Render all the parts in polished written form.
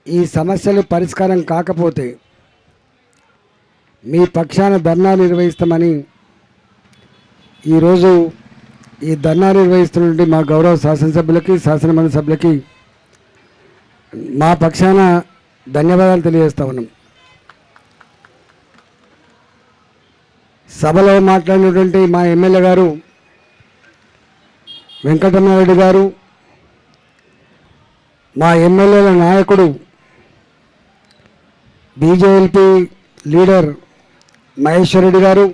ఈ సమస్యలు పరిష్కారం కాకపోతే మీ పక్షాన ధర్నాలు నిర్వహిస్తామని ఈరోజు ఈ ధర్నాలు నిర్వహిస్తున్నటువంటి మా గౌరవ శాసనసభ్యులకి శాసనమండలి సభ్యులకి మా పక్షాన ధన్యవాదాలు తెలియజేస్తా ఉన్నాం. సభలో మాట్లాడినటువంటి మా ఎమ్మెల్యే గారు వెంకటరమణారెడ్డి గారు, మా ఎమ్మెల్యేల నాయకుడు బీజేపీ లీడర్ మహేశ్వర్ రెడ్డి గారు,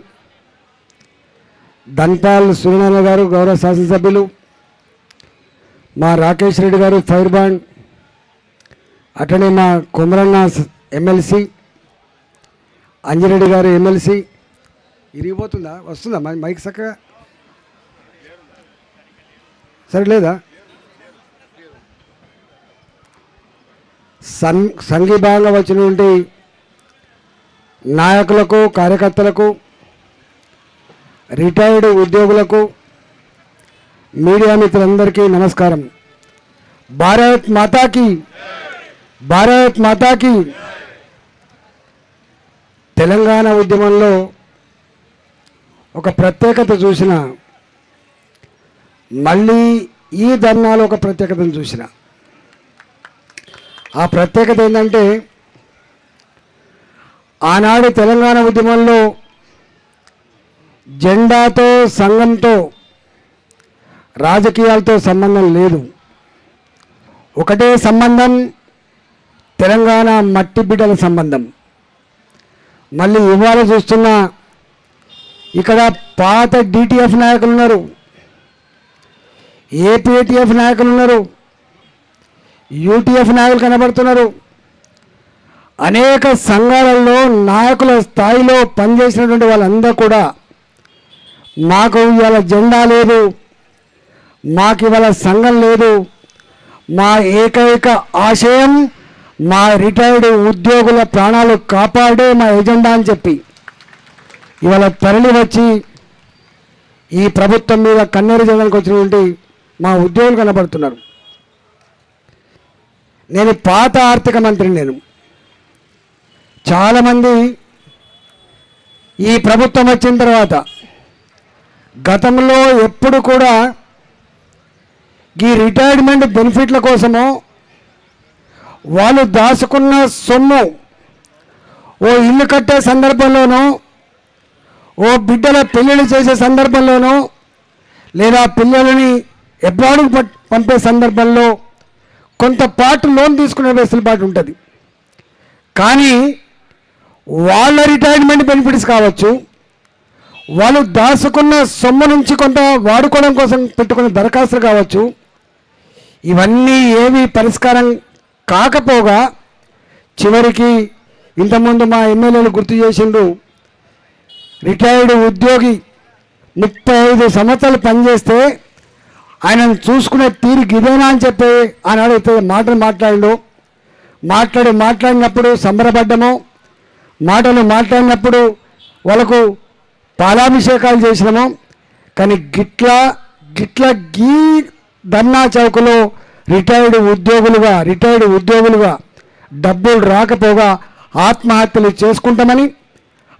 ధన్పాల్ సూర్యనారాయణ గారు గౌరవ శాసనసభ్యులు, మా రాకేష్ రెడ్డి గారు ఫైర్ బాండ్, అటనే మా కొమరన్న ఎమ్మెల్సీ, అంజిరెడ్డి గారు ఎమ్మెల్సీ. ఇరిగిపోతుందా? వస్తుందా మైక్ చక్కగా? సరిలేదా? సంఘీభాగంగా వచ్చినటువంటి నాయకులకు, కార్యకర్తలకు, రిటైర్డ్ ఉద్యోగులకు, మీడియా మిత్రులందరికీ నమస్కారం. భారత్ మాతాకి, భారత్ మాతాకి. తెలంగాణ ఉద్యమంలో ఒక ప్రత్యేకత చూసిన, మళ్ళీ ఈ ధర్నాలో ఒక ప్రత్యేకతను చూసిన. ఆ ప్రత్యేకత ఏంటంటే, ఆనాడు తెలంగాణ ఉద్యమంలో జెండాతో, సంఘంతో, రాజకీయాలతో సంబంధం లేదు. ఒకటే సంబంధం, తెలంగాణ మట్టి బిడ్డల సంబంధం. మళ్ళీ ఇవాళ చూస్తున్నా ఇక్కడ పాత డిటిఎఫ్ నాయకులు ఉన్నారు, ఏపీటీఎఫ్ నాయకులు ఉన్నారు, యూటీఎఫ్ నాయకులు కనబడుతున్నారు. అనేక సంఘాలలో నాయకుల స్థాయిలో పనిచేసినటువంటి వాళ్ళందరూ కూడా మాకు ఇవాళ జెండా లేదు, మాకు ఇవాళ సంఘం లేదు, మా ఏకైక ఆశయం మా రిటైర్డ్ ఉద్యోగుల ప్రాణాలు కాపాడే మా ఎజెండా అని చెప్పి ఇవాళ తరలి వచ్చి ఈ ప్రభుత్వం మీద కన్నెర జనానికి వచ్చినటువంటి మా ఉద్యోగులు కనబడుతున్నారు. నేను పాత ఆర్థిక మంత్రిని. నేను చాలామంది ఈ ప్రభుత్వం వచ్చిన తర్వాత గతంలో ఎప్పుడు కూడా ఈ రిటైర్మెంట్ బెనిఫిట్ల కోసమో వాళ్ళు దాచుకున్న సొమ్ము ఓ ఇల్లు కట్టే సందర్భంలోనో, ఓ బిడ్డల పెళ్ళిళ్ళు చేసే సందర్భంలోనో, లేదా పిల్లలని అబ్రాడ్కు పంపే సందర్భంలో కొంత పాటు లోన్ తీసుకునే వెసులుబాటు ఉంటుంది. కానీ వాళ్ళ రిటైర్మెంట్ బెనిఫిట్స్ కావచ్చు, వాళ్ళు దాచుకున్న సొమ్ము నుంచి కొంత వాడుకోవడం కోసం పెట్టుకున్న దరఖాస్తులు కావచ్చు, ఇవన్నీ ఏవి పరిష్కారం కాకపోగా చివరికి ఇంతకుముందు మా ఎమ్మెల్యేలు గుర్తు చేసిండ్రు, రిటైర్డ్ ఉద్యోగి 35 సంవత్సరాలు పనిచేస్తే ఆయనను చూసుకునే తీరు గిదేనా అని చెప్పి ఆనాడు మాట్లాడిండు. మాట్లాడినప్పుడు సంబరపడ్డము, మాట్లాడినప్పుడు వాళ్ళకు పాలాభిషేకాలు చేసినాము. కానీ గిట్లా గీ ధర్నా చౌకలో రిటైర్డ్ ఉద్యోగులుగా డబ్బులు రాకపోగా ఆత్మహత్యలు చేసుకుంటామని,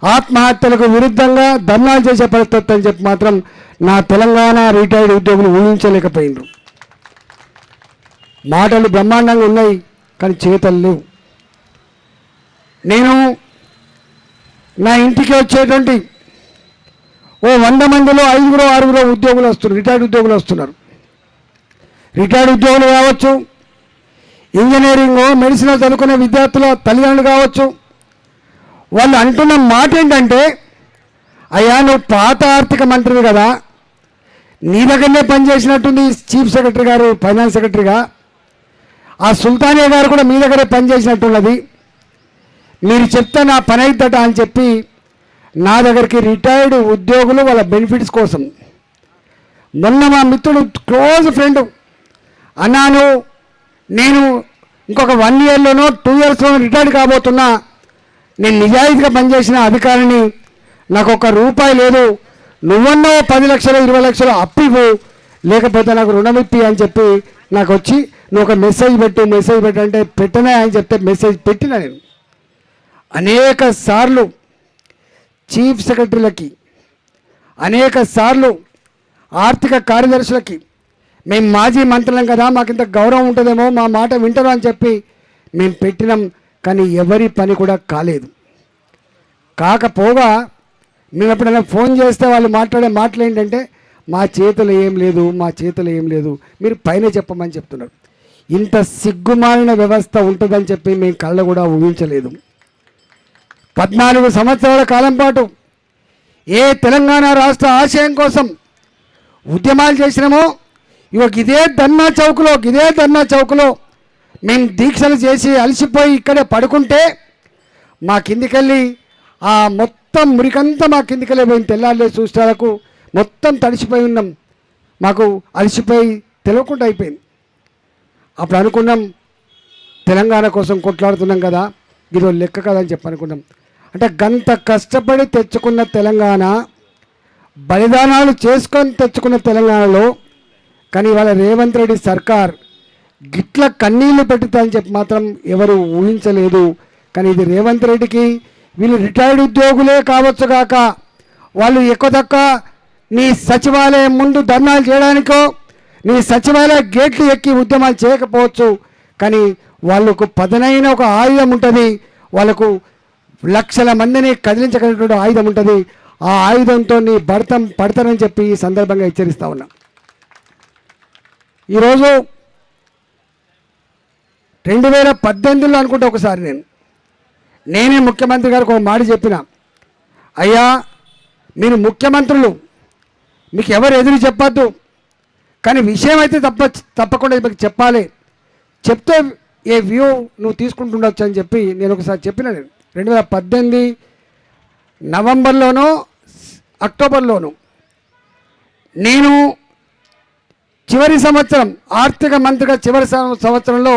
ఆత్మహత్యలకు విరుద్ధంగా ధర్నాలు చేసే పరిస్థితి అని చెప్పి మాత్రం నా తెలంగాణ రిటైర్డ్ ఉద్యోగులు ఊహించలేకపోయినారు. మాటలు బ్రహ్మాండంగా ఉన్నాయి కానీ చేతలు లేవు. నేను నా ఇంటికి వచ్చేటువంటి ఓ 100 మందిలో 5-6 ఉద్యోగులు వస్తున్నారు, రిటైర్డ్ ఉద్యోగులు వస్తున్నారు. రిటైర్డ్ ఉద్యోగులు కావచ్చు, ఇంజనీరింగ్ మెడిసిన్ చదువుకునే విద్యార్థుల తల్లిదండ్రులు కావచ్చు. వాళ్ళు అంటున్న మాట ఏంటంటే, అయ్యా నువ్వు పాత ఆర్థిక మంత్రివి కదా, నీ దగ్గరనే పనిచేసినట్టుంది చీఫ్ సెక్రటరీ గారు, ఫైనాన్స్ సెక్రటరీగా, ఆ సుల్తానియా గారు కూడా మీ దగ్గరే పనిచేసినట్టున్నది, మీరు చెప్తే నా పని అవుతుందట అని చెప్పి నా దగ్గరికి రిటైర్డ్ ఉద్యోగులు వాళ్ళ బెనిఫిట్స్ కోసం మొన్న మా మిత్రుడు క్లోజ్ ఫ్రెండ్ అన్నాను, నేను ఇంకొక 1 ఇయర్లోనో 2 ఇయర్స్లోనో రిటైర్డ్ కాబోతున్నా, నేను నిజాయితీగా పనిచేసిన అధికారిని, నాకు ₹1 లేదు, నువ్వన్నో 10 లక్షలు 20 లక్షలు అప్పు ఇవ్వు, లేకపోతే నాకు రుణం ఇప్పి అని చెప్పి నాకు వచ్చి నువ్వు ఒక మెసేజ్ పెట్టు అంటే పెట్టనే అని చెప్తే మెసేజ్ పెట్టినా నేను అనేక సార్లు చీఫ్ సెక్రటరీలకి, అనేక సార్లు ఆర్థిక కార్యదర్శులకి, మేము మాజీ మంత్రులం కదా మాకు ఇంత గౌరవం ఉంటుందేమో, మా మాట వింటారు అని చెప్పి మేము పెట్టినాం. కానీ ఎవరి పని కూడా కాలేదు. కాకపోగా మేము ఎప్పుడైనా ఫోన్ చేస్తే వాళ్ళు మాట్లాడే మాటలు ఏంటంటే మా చేతులు ఏం లేదు, మీరు పైన చెప్పమని చెప్తున్నారు. ఇంత సిగ్గుమాలిన వ్యవస్థ ఉంటుందని చెప్పి మేము కళ్ళ కూడా ఊహించలేదు. 14 సంవత్సరాల కాలం పాటు ఏ తెలంగాణ రాష్ట్ర ఆశయం కోసం ఉద్యమాలు చేసినామో ఇదే ధర్నా చౌక్లో మేము దీక్షలు చేసి అలసిపోయి ఇక్కడే పడుకుంటే మా కిందికెళ్ళి ఆ మొత్తం మురికంతా మా కిందికెళ్ళి పోయిన తెల్లారులే చూసేలకు మొత్తం తడిసిపోయి ఉన్నాం. మాకు అలసిపోయి తెలియకుండా అయిపోయింది. అప్పుడు అనుకున్నాం తెలంగాణ కోసం కొట్లాడుతున్నాం కదా, ఇదో లెక్క కదా అని చెప్పి అనుకున్నాం. అంటే గంత కష్టపడి తెచ్చుకున్న తెలంగాణ, బలిదానాలు చేసుకొని తెచ్చుకున్న తెలంగాణలో కానీ ఇవాళ రేవంత్ రెడ్డి సర్కార్ గిట్ల కన్నీళ్లు పెట్టుతుందని చెప్పి మాత్రం ఎవరు ఊహించలేదు. కానీ ఇది రేవంత్ రెడ్డికి వీళ్ళు రిటైర్డ్ ఉద్యోగులే కావచ్చు కాక వాళ్ళు ఎక్కువ నీ సచివాలయం ముందు ధర్నాలు చేయడానికో నీ సచివాలయ గేట్లు ఎక్కి ఉద్యమాలు చేయకపోవచ్చు. కానీ వాళ్ళకు పదనైన ఒక ఆయుధం ఉంటుంది, వాళ్ళకు లక్షల మందిని కదిలించగలిగినటువంటి ఆయుధం ఉంటుంది. ఆ ఆయుధంతో నీ భర్తం పడతారని చెప్పి ఈ సందర్భంగా హెచ్చరిస్తా ఉన్నా. ఈరోజు 2018లో అనుకుంటే ఒకసారి నేనే ముఖ్యమంత్రి గారికి ఒక మాట చెప్పిన, అయ్యా మీరు ముఖ్యమంత్రులు, మీకు ఎవరు ఎదురు చెప్పద్దు, కానీ విషయం అయితే తప్పకుండా మీకు చెప్పాలి, చెప్తే ఏ వ్యూ నువ్వు తీసుకుంటుండొచ్చు అని చెప్పి నేను ఒకసారి చెప్పిన. 2018 నవంబర్లోనో అక్టోబర్లోనూ నేను చివరి సంవత్సరం ఆర్థిక మంత్రిగా చివరి సంవత్సరంలో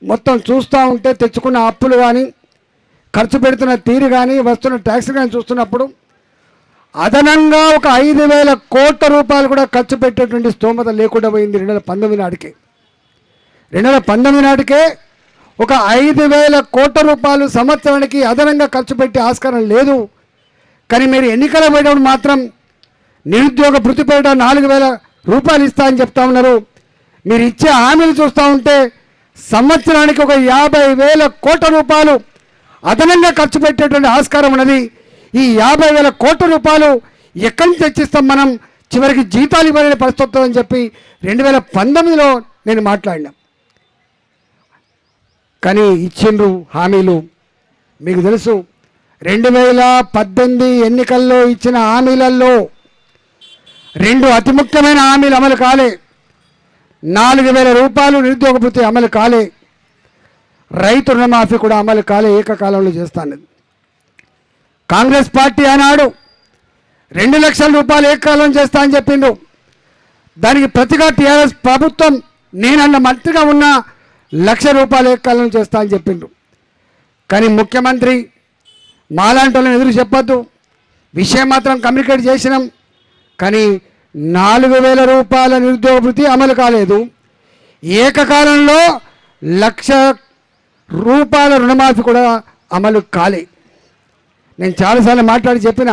మొత్తం చూస్తూ ఉంటే తెచ్చుకున్న అప్పులు కానీ, ఖర్చు పెడుతున్న తీరు కానీ, వస్తున్న ట్యాక్స్ కానీ చూస్తున్నప్పుడు అదనంగా ఒక 5,000 కోట్ల రూపాయలు కూడా ఖర్చు పెట్టేటువంటి స్తోమత లేకుండా పోయింది. 2019 నాటికే ఒక 5,000 కోట్ల రూపాయలు సంవత్సరానికి అదనంగా ఖర్చు పెట్టే ఆస్కారం లేదు. కానీ మీరు ఎన్నికల పోయేటప్పుడు మాత్రం నిరుద్యోగ భృతి పేరిట 4,000 రూపాయలు ఇస్తా అని చెప్తా ఉన్నారు. మీరు ఇచ్చే హామీలు చూస్తూ ఉంటే సంవత్సరానికి ఒక 50,000 కోట్ల రూపాయలు అదనంగా ఖర్చు పెట్టేటువంటి ఆస్కారం ఉన్నది. ఈ 50,000 కోట్ల రూపాయలు ఎక్కడి నుంచి తెచ్చిస్తాం మనం, చివరికి జీతాలు ఇవ్వలేని పరిస్థితి వస్తుందని చెప్పి 2019లో నేను మాట్లాడినా. కానీ ఇచ్చిండ్రు హామీలు. మీకు తెలుసు 2018 ఎన్నికల్లో ఇచ్చిన హామీలలో 2 అతి ముఖ్యమైన హామీలు అమలు కాలే. 4,000 రూపాయలు నిరుద్యోగ భృతి అమలు కాలే, రైతు రుణమాఫీ కూడా అమలు కాలే, ఏకకాలంలో చేస్తాను. కాంగ్రెస్ పార్టీ ఆనాడు 2 లక్షల రూపాయలు ఏకకాలం చేస్తా అని చెప్పిండు. దానికి ప్రతిగా టీఆర్ఎస్ ప్రభుత్వం నేనన్న మంత్రిగా ఉన్న 1,00,000 రూపాయలు ఏకకాలం చేస్తా అని చెప్పిండు. కానీ ముఖ్యమంత్రి మాలాంటి వాళ్ళని ఎదురు చెప్పొద్దు, విషయం మాత్రం కమ్యూనికేట్ చేసినాం. కానీ 4,000 రూపాయల నిరుద్యోగ భృతి అమలు కాలేదు, ఏకకాలంలో 1,00,000 రూపాయల రుణమాఫీ కూడా అమలు కాలే. నేను చాలాసార్లు మాట్లాడి చెప్పిన,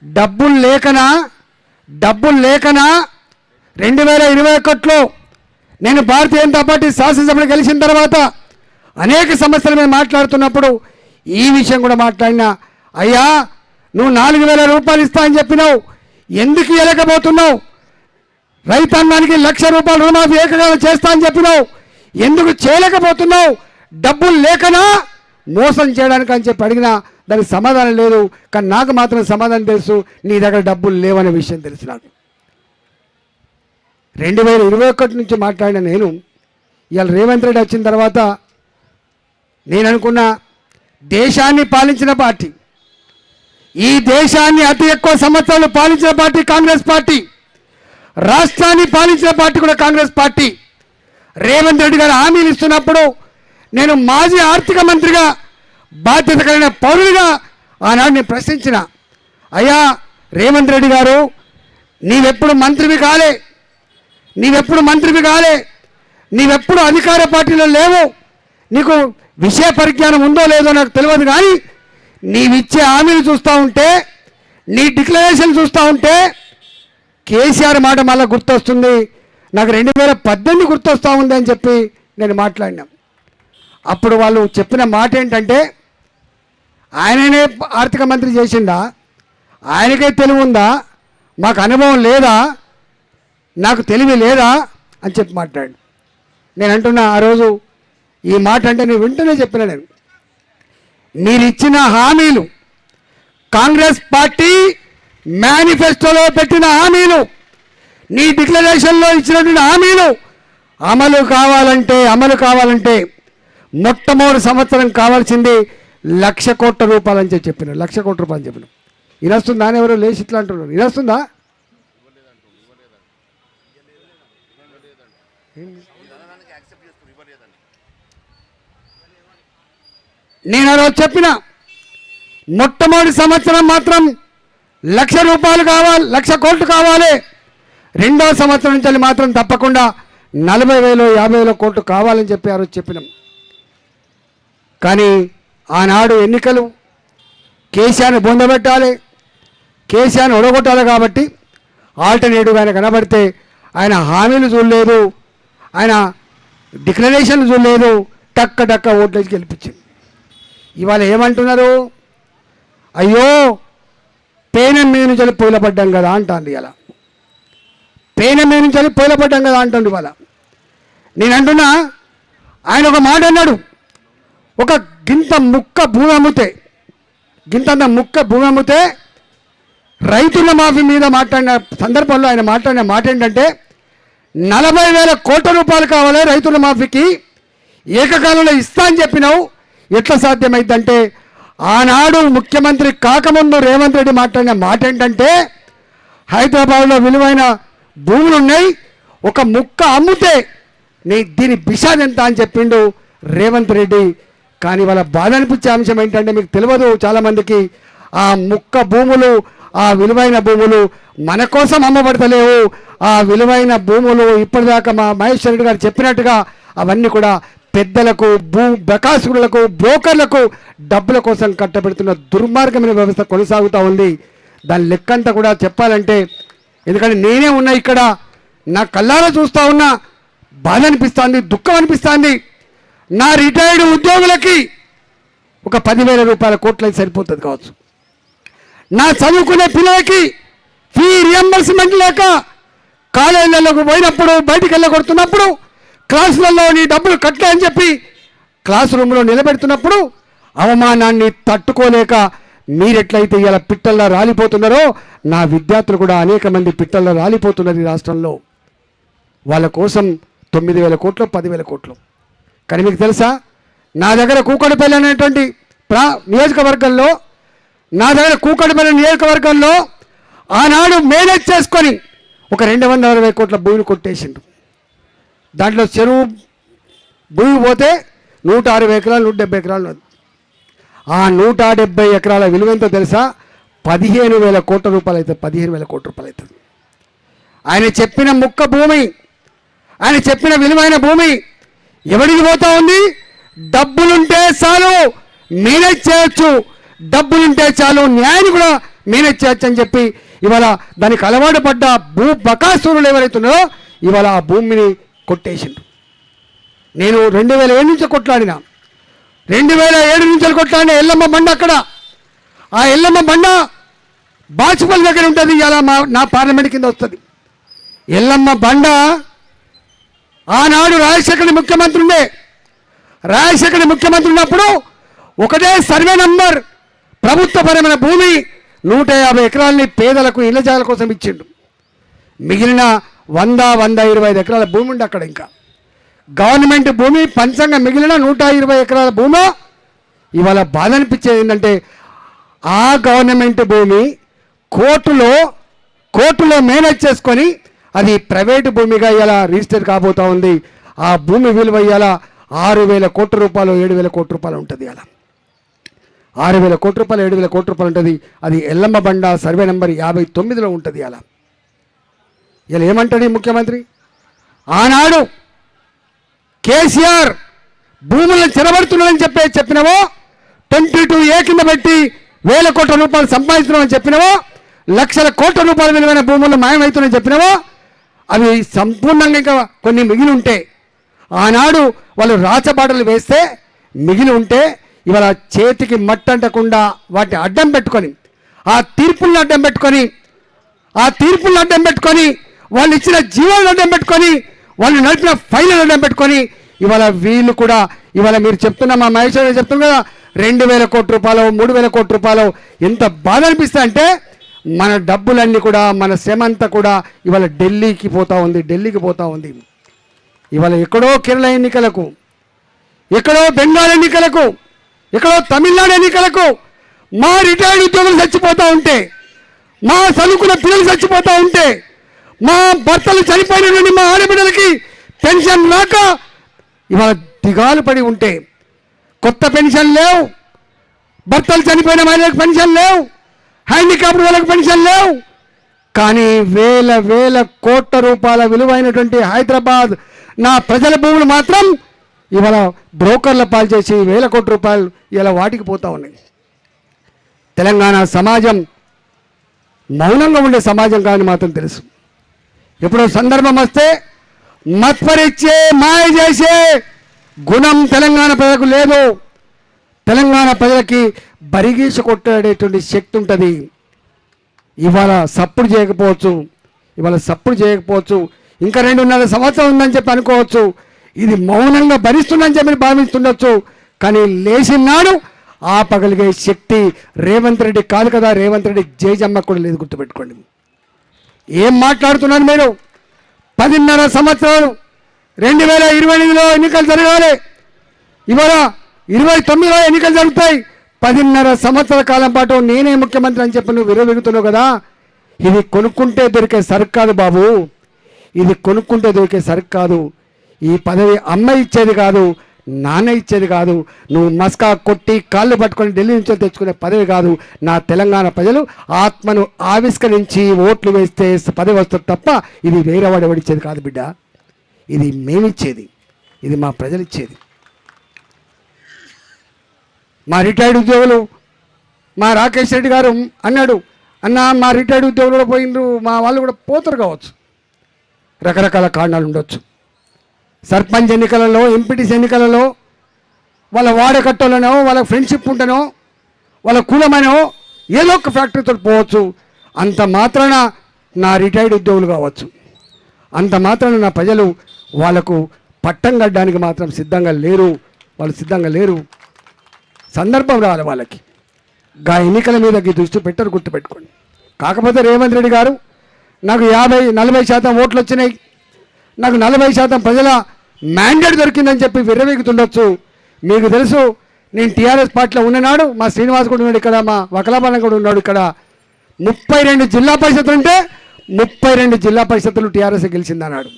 డబ్బులు లేకనా 2021లో నేను భారతీయ జనతా పార్టీ శాసనసభను గెలిచిన తర్వాత అనేక సమస్యల మీద మాట్లాడుతున్నప్పుడు ఈ విషయం కూడా మాట్లాడినా. అయ్యా నువ్వు 4,000 రూపాయలు ఇస్తా అని చెప్పినావు, ఎందుకు ఇవ్వలేకపోతున్నావు? రైతాంగానికి 1,00,000 రూపాయల రుణమాఫీ ఏకకాలం చేస్తా అని చెప్పినావు, ఎందుకు చేయలేకపోతున్నావు? డబ్బులు లేకనా మోసం చేయడానికి అని చెప్పి అడిగినా దానికి సమాధానం లేదు. కానీ నాకు మాత్రం సమాధానం తెలుసు, నీ దగ్గర డబ్బులు లేవనే విషయం తెలుసు నాకు. 2021 నుంచి మాట్లాడిన నేను ఇవాళ రేవంత్ రెడ్డి వచ్చిన తర్వాత నేను అనుకున్న, దేశాన్ని పాలించిన పార్టీ, ఈ దేశాన్ని అతి ఎక్కువ సంవత్సరాలు పాలించిన పార్టీ కాంగ్రెస్ పార్టీ, రాష్ట్రాన్ని పాలించిన పార్టీ కూడా కాంగ్రెస్ పార్టీ. రేవంత్ రెడ్డి గారు హామీలు ఇస్తున్నప్పుడు నేను మాజీ ఆర్థిక మంత్రిగా బాధ్యత కలిగిన పౌరుడిగా ఆనాడు నేను ప్రశ్నించిన, అయ్యా రేవంత్ రెడ్డి గారు నీవెప్పుడు మంత్రివి కాలే, నీవెప్పుడు అధికార పార్టీలో లేవు, నీకు విషయ పరిజ్ఞానం ఉందో లేదో నాకు తెలియదు, కానీ నీవిచ్చే హామీలు చూస్తూ ఉంటే, నీ డిక్లరేషన్ చూస్తూ ఉంటే కేసీఆర్ మాట మళ్ళీ గుర్తొస్తుంది. నాకు 2018 గుర్తొస్తూ ఉంది అని చెప్పి నేను మాట్లాడినా. అప్పుడు వాళ్ళు చెప్పిన మాట ఏంటంటే, ఆయననే ఆర్థిక మంత్రి చేసిందా, ఆయనకే తెలివి ఉందా, మాకు అనుభవం లేదా, నాకు తెలివి లేదా అని చెప్పి మాట్లాడు. నేను అంటున్నా, ఆ రోజు ఈ మాట అంటే నేను వెంటనే చెప్పిన, మీరు ఇచ్చిన హామీలు, కాంగ్రెస్ పార్టీ మేనిఫెస్టోలో పెట్టిన హామీలు, నీ డిక్లరేషన్లో ఇచ్చినటువంటి హామీలు అమలు కావాలంటే మొట్టమొదటి సంవత్సరం కావాల్సింది 1,00,000 కోట్ల రూపాయలు అని చెప్పిన. 1,00,000 కోట్ల రూపాయలు అని చెప్పిన. ఇనొస్తుందా అని ఎవరో లేచి ఇట్లా అంటున్నారు. ఇనొస్తుందా? నేను ఆ రోజు చెప్పిన, మొట్టమొదటి సంవత్సరం మాత్రం 1,00,000 రూపాయలు కావాలి, 1,00,000 కోట్లు కావాలి. రెండో సంవత్సరం నుంచి మాత్రం తప్పకుండా 40,000 50,000 కోట్లు కావాలని చెప్పి ఆ రోజు చెప్పినాం. కానీ ఆనాడు ఎన్నికలు, కేసీఆర్ని బొందబెట్టాలి, కేసీఆర్ని ఒడగొట్టాలి కాబట్టి ఆల్టర్నేటివ్గా ఆయన కనబడితే ఆయన హామీలు చూడలేదు, ఆయన డిక్లరేషన్లు చూడలేదు, టక్క ఓట్లేసి గెలిపించింది. ఇవాళ ఏమంటున్నారు? అయ్యో పేనం మీద నుంచి పొయిలపడ్డాం కదా అంటాను. ఇలా పేనం మీద నుంచి పొయిలపడ్డాం కదా అంటుంది. ఇవాళ నేను అంటున్నా, ఆయన ఒక మాట అన్నాడు, ఒక గింతంత ముక్క భూమి అమ్మితే రైతుల మాఫీ మీద మాట్లాడిన సందర్భంలో ఆయన మాట్లాడిన మాట ఏంటంటే, 40,000 కోట్ల రూపాయలు కావాలి రైతుల మాఫీకి, ఏకకాలంలో ఇస్తా అని చెప్పినావు, ఎట్లా సాధ్యమైందంటే, ఆనాడు ముఖ్యమంత్రి కాకముందు రేవంత్ రెడ్డి మాట్లాడిన మాట ఏంటంటే, హైదరాబాద్లో విలువైన భూములు ఉన్నాయి, ఒక ముక్క అమ్మితే దీని బిషాద్ ఎంత అని చెప్పిండు రేవంత్ రెడ్డి. కానీ వాళ్ళ బాధ అనిపించే అంశం ఏంటంటే, మీకు తెలియదు చాలామందికి, ఆ ముక్క భూములు, ఆ విలువైన భూములు మన కోసం అమ్మబడతలేవు. ఆ విలువైన భూములు ఇప్పటిదాకా మా మహేశ్వర్ రెడ్డి గారు చెప్పినట్టుగా అవన్నీ కూడా పెద్దలకు, బకాసురులకు, బ్రోకర్లకు డబ్బుల కోసం కట్టబెడుతున్న దుర్మార్గమైన వ్యవస్థ కొనసాగుతూ ఉంది. దాని లెక్కంతా కూడా చెప్పాలంటే, ఎందుకంటే నేనే ఉన్నా ఇక్కడ, నా కళ్ళారా చూస్తూ ఉన్నా, బాధ అనిపిస్తుంది, దుఃఖం అనిపిస్తుంది. నా రిటైర్డ్ ఉద్యోగులకి ఒక 10,000 రూపాయల కోట్లకి సరిపోతుంది కావచ్చు. నా చదువుకునే పిల్లలకి ఫీ రియంబర్స్మెంట్ లేక కాలేజీలకు పోయినప్పుడు, బయటికి వెళ్ళగొడుతున్నప్పుడు, క్లాసులలో నీ డబ్బులు కట్టలే అని చెప్పి క్లాస్ రూమ్లో నిలబెడుతున్నప్పుడు అవమానాన్ని తట్టుకోలేక మీరెట్లయితే ఇలా పిట్టల్లో రాలిపోతున్నారో, నా విద్యార్థులు కూడా అనేక మంది పిట్టల్లో రాలిపోతున్నారు ఈ రాష్ట్రంలో. వాళ్ళ కోసం 9,000 కోట్లు, 10,000 కోట్లు. కానీ మీకు తెలుసా, నా దగ్గర కూకట్పల్లి అనేటువంటి నియోజకవర్గంలో, ఆనాడు మేనేజ్ చేసుకొని ఒక 260 కోట్ల భూమిని కొట్టేసిండు. దాంట్లో చెరువు భూమి పోతే 160 ఎకరాలు, 170 ఎకరాలు. ఆ 170 ఎకరాల విలువ ఎంతో తెలుసా? 15,000 కోట్ల రూపాయలు అవుతుంది. 15,000 కోట్ల రూపాయలు అవుతుంది. ఆయన చెప్పిన ముక్క భూమి, ఆయన చెప్పిన విలువైన భూమి ఎవరికి పోతా ఉంది? డబ్బులుంటే చాలు మేనేజ్ చేయొచ్చు, డబ్బులుంటే చాలు న్యాయాన్ని కూడా మేనేజ్ చేయొచ్చు అని చెప్పి ఇవాళ దానికి అలవాటు పడ్డ బకాసురులు ఎవరైతున్నారో ఇవాళ ఆ భూమిని కొట్టేసిండు. నేను 2007 నుంచి కొట్లాడినా, 2007 నుంచి కొట్లాడిన ఎల్లమ్మ బండ అక్కడ, ఆ ఎల్లమ్మ బండ బాచుపల్లి దగ్గర ఉంటుంది. ఇలా నా పార్లమెంట్ కింద వస్తుంది. ఎల్లమ్మ బండ ఆనాడు రాజశేఖర్ ముఖ్యమంత్రి ఉన్నప్పుడు ఒకటే సర్వే నంబర్ ప్రభుత్వపరమైన భూమి 150 ఎకరాలని పేదలకు ఇళ్ల జాగాల కోసం ఇచ్చిండు. మిగిలిన 100-125 ఎకరాల భూమి ఉండి అక్కడ ఇంకా గవర్నమెంట్ భూమి పంచంగా మిగిలిన 120 ఎకరాల భూమి. ఇవాళ బాధ అనిపించేది ఏంటంటే, ఆ గవర్నమెంట్ భూమి కోర్టులో మేనేజ్ చేసుకొని అది ప్రైవేటు భూమిగా ఇలా రిజిస్టర్ కాబోతూ ఉంది. ఆ భూమి విలువ ఇలా 6,000 కోట్ల రూపాయలు, 7,000 కోట్ల రూపాయలు ఉంటుంది. అలా 6,000 కోట్ల రూపాయలు, 7,000 కోట్ల రూపాయలు ఉంటుంది. అది ఎల్లమ్మ బండ సర్వే నెంబర్ 59లో ఉంటుంది. అలా ఇలా ఏమంటాడు ఈ ముఖ్యమంత్రి? ఆనాడు కేసీఆర్ భూములను చెరబడుతున్నాడని చెప్పినవో, 22A కింద పెట్టి 1000 కోట్ల రూపాయలు సంపాదిస్తున్నామని చెప్పినవో, లక్షల కోట్ల రూపాయల విలువైన భూములు మాయమవుతున్నాయని చెప్పినవో, అవి సంపూర్ణంగా ఇంకా కొన్ని మిగిలి ఉంటే, ఆనాడు వాళ్ళు రాచబాటలు వేస్తే మిగిలి ఉంటే, ఇవాళ చేతికి మట్టంటకుండా వాటిని అడ్డం పెట్టుకొని, ఆ తీర్పులను అడ్డం పెట్టుకొని వాళ్ళు ఇచ్చిన జీవాలను అడ్డం పెట్టుకొని, వాళ్ళు నడిపిన ఫైళ్ళను అడ్డం పెట్టుకొని, ఇవాళ వీళ్ళు కూడా ఇవాళ మీరు చెప్తున్న మా మహేశ్వర చెప్తున్నా కదా 2000 కోట్ల రూపాయలు 3000 కోట్ల రూపాయలు, ఎంత బాధ అనిపిస్తా అంటే మన డబ్బులన్నీ కూడా మన శ్రమ అంతా కూడా ఇవాళ ఢిల్లీకి పోతా ఉంది. ఇవాళ ఎక్కడో కేరళ ఎన్నికలకు, ఎక్కడో బెంగాల్ ఎన్నికలకు, ఎక్కడో తమిళనాడు ఎన్నికలకు మా రిటైర్డ్ ఉద్యోగులు చచ్చిపోతూ ఉంటే, మా చదువుకున్న పిల్లలు చచ్చిపోతూ ఉంటే, మా భర్తలు చనిపోయిన నుండి మా ఆడబిడ్డలకి పెన్షన్ రాక ఇవాళ దిగాలు పడి ఉంటే, కొత్త పెన్షన్ లేవు, భర్తలు చనిపోయిన మహిళలకు పెన్షన్ లేవు, హ్యాండిక్యాప్డ్ వాళ్ళకి పెన్షన్ లేవు. కానీ వేల కోట్ల రూపాయల విలువైనటువంటి హైదరాబాద్ నా ప్రజల భూములు మాత్రం ఇవాళ బ్రోకర్ల పాలు చేసి 1000 కోట్ల రూపాయలు ఇలా వాటికి పోతా ఉన్నాయి. తెలంగాణ సమాజం మౌనంగా ఉండే సమాజం కాని మాత్రం తెలుసు. ఎప్పుడో సందర్భం వస్తే మత్పరిచ్చే మాయ చేసే గుణం తెలంగాణ ప్రజలకు లేదు. తెలంగాణ ప్రజలకి బరిగీసి కొట్టాడేటువంటి శక్తి ఉంటుంది. ఇవాళ సప్పుడు చేయకపోవచ్చు, ఇంకా 2.5 సంవత్సరం ఉందని చెప్పి అనుకోవచ్చు, ఇది మౌనంగా భరిస్తుందని చెప్పి భావిస్తుండొచ్చు. కానీ లేచినాడు ఆపగలిగే శక్తి రేవంత్ రెడ్డి కాదు కదా, రేవంత్ రెడ్డి జేజమ్మ కూడా లేదు, గుర్తుపెట్టుకోండి. ఏం మాట్లాడుతున్నారు మీరు? 10.5 సంవత్సరాలు 2028లో ఎన్నికలు జరగాలి, ఇవాళ 29లో ఎన్నికలు జరుగుతాయి. 10.5 సంవత్సరాల కాలం పాటు నేనే ముఖ్యమంత్రి అని చెప్పి నువ్వు విరవెగుతున్నావు కదా. ఇది కొనుక్కుంటే దొరికే సరుకు కాదు బాబు, ఇది కొనుక్కుంటే దొరికే సరుకు కాదు. ఈ పదవి అమ్మ ఇచ్చేది కాదు, నాన్న ఇచ్చేది కాదు, నువ్వు మస్కా కొట్టి కాళ్ళు పట్టుకొని ఢిల్లీ నుంచి తెచ్చుకునే పదవి కాదు. నా తెలంగాణ ప్రజలు ఆత్మను ఆవిష్కరించి ఓట్లు వేస్తే పదవి వస్తుంది తప్ప ఇది వేరే వాడు ఎవడిచ్చేది కాదు బిడ్డ. ఇది మేమిచ్చేది, ఇది మా ప్రజలు ఇచ్చేది. మా రిటైర్డ్ ఉద్యోగులు, మా రాకేష్ రెడ్డి గారు అన్నాడు, అన్న మా రిటైర్డ్ ఉద్యోగులు కూడా పోయిండ్రు, మా వాళ్ళు కూడా పోతారు కావచ్చు. రకరకాల కారణాలు ఉండొచ్చు. సర్పంచ్ ఎన్నికలలో, ఎంపీటీసీ ఎన్నికలలో వాళ్ళ వాడకట్టోలనో, వాళ్ళ ఫ్రెండ్షిప్ ఉంటనో, వాళ్ళ కులమనో ఏదో ఒక ఫ్యాక్టరీతో పోవచ్చు. అంత మాత్రాన నా రిటైర్డ్ ఉద్యోగులు కావచ్చు, అంత మాత్రాన నా ప్రజలు వాళ్ళకు పట్టం కట్టడానికి మాత్రం సిద్ధంగా లేరు. సందర్భం రావాలి వాళ్ళకి. గా ఎన్నికల మీద దృష్టి పెట్టరు, గుర్తుపెట్టుకోండి. కాకపోతే రేవంత్ రెడ్డి గారు నాకు 40% ఓట్లు వచ్చినాయి, నాకు 40% ప్రజల మ్యాండేట్ దొరికిందని చెప్పి విర్రవీగుతుండొచ్చు. మీకు తెలుసు, నేను టీఆర్ఎస్ పార్టీలో ఉన్ననాడు మా శ్రీనివాస్ కూడా ఉన్నాడు ఇక్కడ, మా వకలాబాలం కూడా ఉన్నాడు ఇక్కడ. 32 జిల్లా పరిషత్తులు ఉంటే 32 జిల్లా పరిషత్తులు టీఆర్ఎస్ గెలిచిందన్నాడు.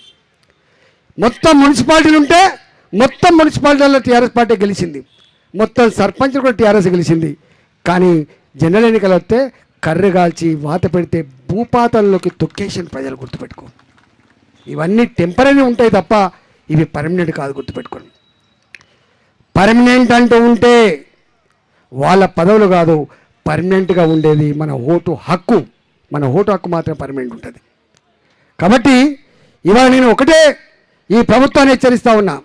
మొత్తం మున్సిపాలిటీలు ఉంటే మొత్తం మున్సిపాలిటీల్లో టీఆర్ఎస్ పార్టీ గెలిచింది, మొత్తం సర్పంచ్లు కూడా టీఆర్ఎస్ గెలిచింది. కానీ జనరల్ ఎన్నికలు వస్తే కర్రెగాల్చి వాత పెడితే భూపాతంలోకి తొక్కేసిన ప్రజలు, గుర్తుపెట్టుకో. ఇవన్నీ టెంపరీ ఉంటాయి తప్ప ఇవి పర్మనెంట్ కాదు, గుర్తుపెట్టుకోండి. పర్మనెంట్ అంటూ ఉంటే వాళ్ళ పదవులు కాదు, పర్మనెంట్గా ఉండేది మన ఓటు హక్కు. మన ఓటు హక్కు మాత్రం పర్మనెంట్ ఉంటుంది. కాబట్టి ఇవాళ నేను ఒకటే ఈ ప్రభుత్వాన్ని హెచ్చరిస్తూ ఉన్నా,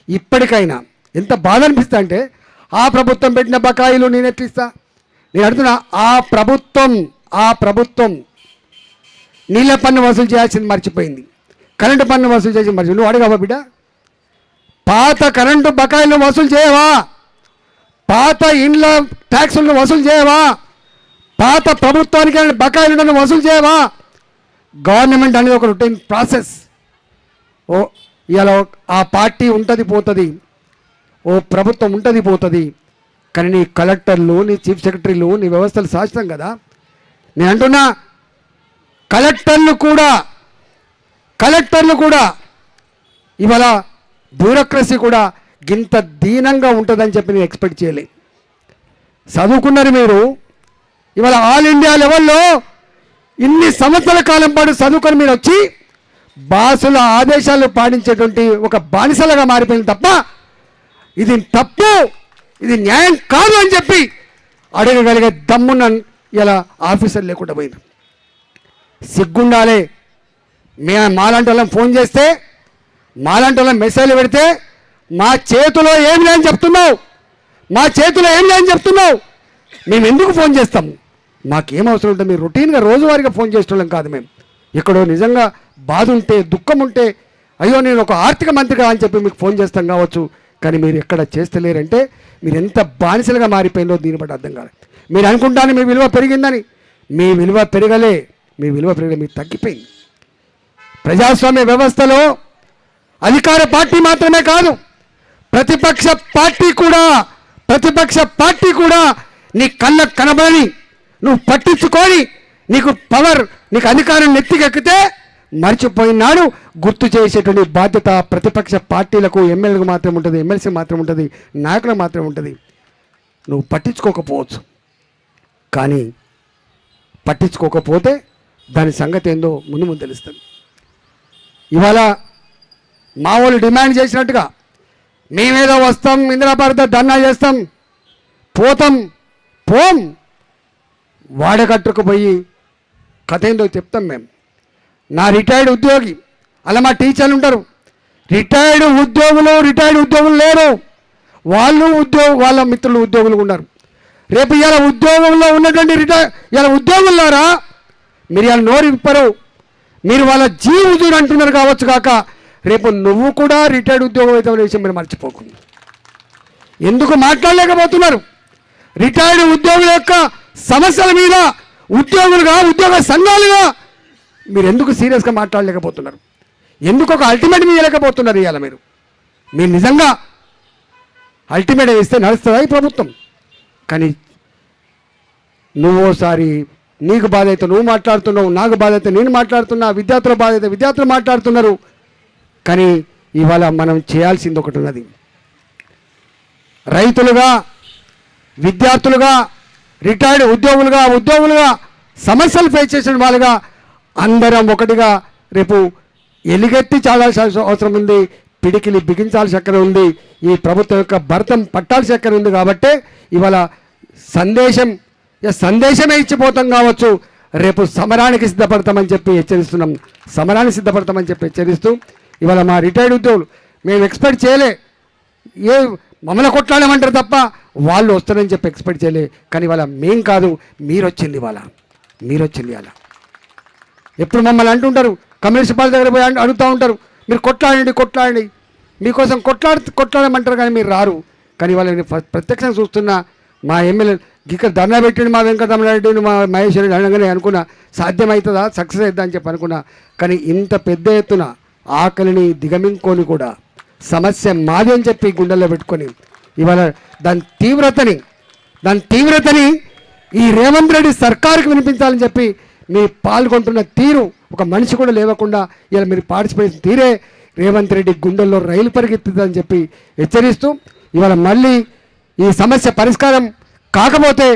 ఇప్పటికైనా ఎంత బాధ అనిపిస్తా అంటే, ఆ ప్రభుత్వం పెట్టిన బకాయిలు నేను ఎట్లిస్తా? నేను అడుగుతున్నా, ఆ ప్రభుత్వం నీళ్ళ పన్ను వసూలు చేయాల్సింది మర్చిపోయింది, కరెంటు పన్ను వసూలు చేసి మర్చిపోయింది. నువ్వు అడగవా బిడ్డ? పాత కరెంటు బకాయిలను వసూలు చేయవా? పాత ఇండ్ల ట్యాక్సులను వసూలు చేయవా? పాత ప్రభుత్వానికి బకాయిలను వసూలు చేయవా? గవర్నమెంట్ అనేది ఒక రొటీన్ ప్రాసెస్. ఇలా ఆ పార్టీ ఉంటుంది పోతుంది, ఓ ప్రభుత్వం ఉంటుంది పోతుంది. కానీ నీ కలెక్టర్లు, నీ చీఫ్ సెక్రటరీలు, నీ వ్యవస్థలు శాశ్వతం కదా. నేను అంటున్నా, కలెక్టర్లు కూడా ఇవాళ బ్యూరోక్రసీ కూడా గింత దీనంగా ఉంటుందని చెప్పి నేను ఎక్స్పెక్ట్ చేయలే. చదువుకున్నారు మీరు, ఇవాళ ఆల్ ఇండియా లెవెల్లో ఇన్ని సంవత్సరాల కాలం పాటు చదువుకొని మీరు వచ్చి బాసుల ఆదేశాలు పాటించేటువంటి ఒక బానిసలుగా మారిపోయింది తప్ప ఇది తప్పు, ఇది న్యాయం కాదు అని చెప్పి అడగగలిగే దమ్మున్న ఇలా ఆఫీసర్ లేకుండా పోయింది. సిగ్గుండాలే. మాలాంటి వాళ్ళం ఫోన్ చేస్తే, మాలాంటి వాళ్ళం మెసేజ్లు పెడితే మా చేతిలో ఏం లేని చెప్తున్నావు, మా చేతిలో ఏం లేని చెప్తున్నావు, మేము ఎందుకు ఫోన్ చేస్తాము? మాకేం అవసరం ఉంటుంది? మీరు రొటీన్గా రోజువారీగా ఫోన్ చేసేవాళ్ళం కాదు. మేము ఎక్కడో నిజంగా బాధ ఉంటే, దుఃఖం ఉంటే, అయ్యో నేను ఒక ఆర్థిక మంత్రిగా అని చెప్పి మీకు ఫోన్ చేస్తాం కావచ్చు, కానీ మీరు ఎక్కడ చేస్తలేరంటే మీరు ఎంత బానిసలుగా మారిపోయిందో దీన్ని బట్టి అర్థం కాదు. మీరు అనుకుంటాను మీ విలువ పెరిగిందని, మీ విలువ పెరగలే, మీరు తగ్గిపోయింది. ప్రజాస్వామ్య వ్యవస్థలో అధికార పార్టీ మాత్రమే కాదు, ప్రతిపక్ష పార్టీ కూడా నీ కళ్ళకు కనబడని, నువ్వు పట్టించుకొని, నీకు పవర్, నీకు అధికారం నెత్తికెక్కితే మర్చిపోయినాడు గుర్తు చేసేటువంటి బాధ్యత ప్రతిపక్ష పార్టీలకు, ఎమ్మెల్యేలకు మాత్రం ఉంటుంది, ఎమ్మెల్సీ మాత్రం ఉంటుంది, నాయకులకు మాత్రం ఉంటుంది. నువ్వు పట్టించుకోకపోవచ్చు, కానీ పట్టించుకోకపోతే దాని సంగతి ఏందో ముందు ముందు తెలుస్తుంది. ఇవాళ మా వాళ్ళు డిమాండ్ చేసినట్టుగా మేమేదో వస్తాం, ఇందిరాభారత ధర్నా చేస్తాం, పోం వాడకట్టుకు పోయి కథ ఏందో చెప్తాం. మేము నా రిటైర్డ్ ఉద్యోగి, అలా మా టీచర్లు ఉంటారు, రిటైర్డ్ ఉద్యోగులు లేరు, వాళ్ళ మిత్రులు ఉద్యోగులు ఉన్నారు. రేపు ఇలా ఉద్యోగంలో ఉన్నటువంటి ఇలా ఉద్యోగులారా, మీరు ఇలా నోరు విప్పరు, మీరు వాళ్ళ జీవితం అంటున్నారు కావచ్చు కాక, రేపు నువ్వు కూడా రిటైర్డ్ ఉద్యోగం అయితే విషయం మీరు మర్చిపోకుండా ఎందుకు మాట్లాడలేకపోతున్నారు? రిటైర్డ్ ఉద్యోగుల యొక్క సమస్యల మీద ఉద్యోగ సంఘాలుగా మీరు ఎందుకు సీరియస్గా మాట్లాడలేకపోతున్నారు? ఎందుకు ఒక అల్టిమేట్ ఇవ్వలేకపోతున్నారు? ఇవాళ మీరు నిజంగా అల్టిమేట్ ఇస్తే నడుస్తుందా ఈ ప్రభుత్వం? కానీ నువ్వోసారి నీకు బాధ అయితే నువ్వు మాట్లాడుతున్నావు, నాకు బాధ అయితే నేను మాట్లాడుతున్నా, విద్యార్థుల బాధ అయితే విద్యార్థులు మాట్లాడుతున్నారు. కానీ ఇవాళ మనం చేయాల్సింది ఒకటి ఉన్నది. రైతులుగా, విద్యార్థులుగా, రిటైర్డ్ ఉద్యోగులుగా సమస్యలు ఫేస్ చేసిన వాళ్ళుగా అందరం ఒకటిగా రేపు ఎలుగెత్తి చాలాల్సిన అవసరం ఉంది, పిడికిలి బిగించాల్సిన చక్కెర ఉంది, ఈ ప్రభుత్వం యొక్క భర్తం పట్టాల్సిన చక్కెర ఉంది. కాబట్టి ఇవాళ సందేశమే ఇచ్చిపోతాం కావచ్చు, రేపు సమరానికి సిద్ధపడతామని చెప్పి హెచ్చరిస్తూ ఇవాళ మా రిటైర్డ్ ఉద్యోగులు మేము ఎక్స్పెక్ట్ చేయలే, మమ్మల్ని కొట్లాడమంటారు తప్ప వాళ్ళు వస్తారని చెప్పి ఎక్స్పెక్ట్ చేయలే. కానీ ఇవాళ మేం కాదు, మీరు వచ్చింది ఇవాళ. ఎప్పుడు మమ్మల్ని అంటుంటారు, కమ్యూనిస్ట్ పార్టీ దగ్గర పోయి అడుగుతూ ఉంటారు, మీరు కొట్లాడండి, మీకోసం కొట్లాడమంటారు, కానీ మీరు రారు. కానీ ఇవాళ నేను ప్రత్యక్షంగా చూస్తున్నా, మా ఎమ్మెల్యే ఇక్కడ ధర్నా పెట్టిండు, మా వెంకటరమణారెడ్డి, మా మహేష్ రెడ్డి అనగానే అనుకున్నా సాధ్యమవుతుందా, సక్సెస్ అవుతుందా అని చెప్పి అనుకున్నా. కానీ ఇంత పెద్ద ఎత్తున ఆకలిని దిగమింకొని కూడా సమస్య మాది అని చెప్పి గుండెల్లో పెట్టుకొని ఇవాళ దాని తీవ్రతని ఈ రేవంత్ రెడ్డి సర్కారుకి వినిపించాలని చెప్పి మీ పాల్గొంటున్న తీరు, ఒక మనిషి కూడా లేవకుండా ఇలా మీరు పార్టిసిపేట్ తీరే రేవంత్ రెడ్డి గుండెల్లో రైలు పరిగెత్తుతుందని చెప్పి హెచ్చరిస్తూ ఇవాళ మళ్ళీ ఈ సమస్య పరిష్కారం కాకపోతే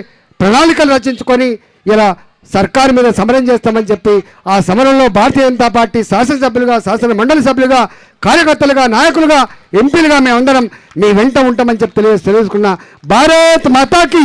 ప్రణాళికలు రచించుకొని ఇలా సర్కారు మీద సమరం చేస్తామని చెప్పి ఆ సమరంలో భారతీయ జనతా పార్టీ శాసనసభ్యులుగా, శాసన మండలి సభ్యులుగా, కార్యకర్తలుగా, నాయకులుగా, ఎంపీలుగా మేమందరం మీ వెంట ఉంటామని చెప్పి తెలియజేసుకున్న భారత్ మాతాకి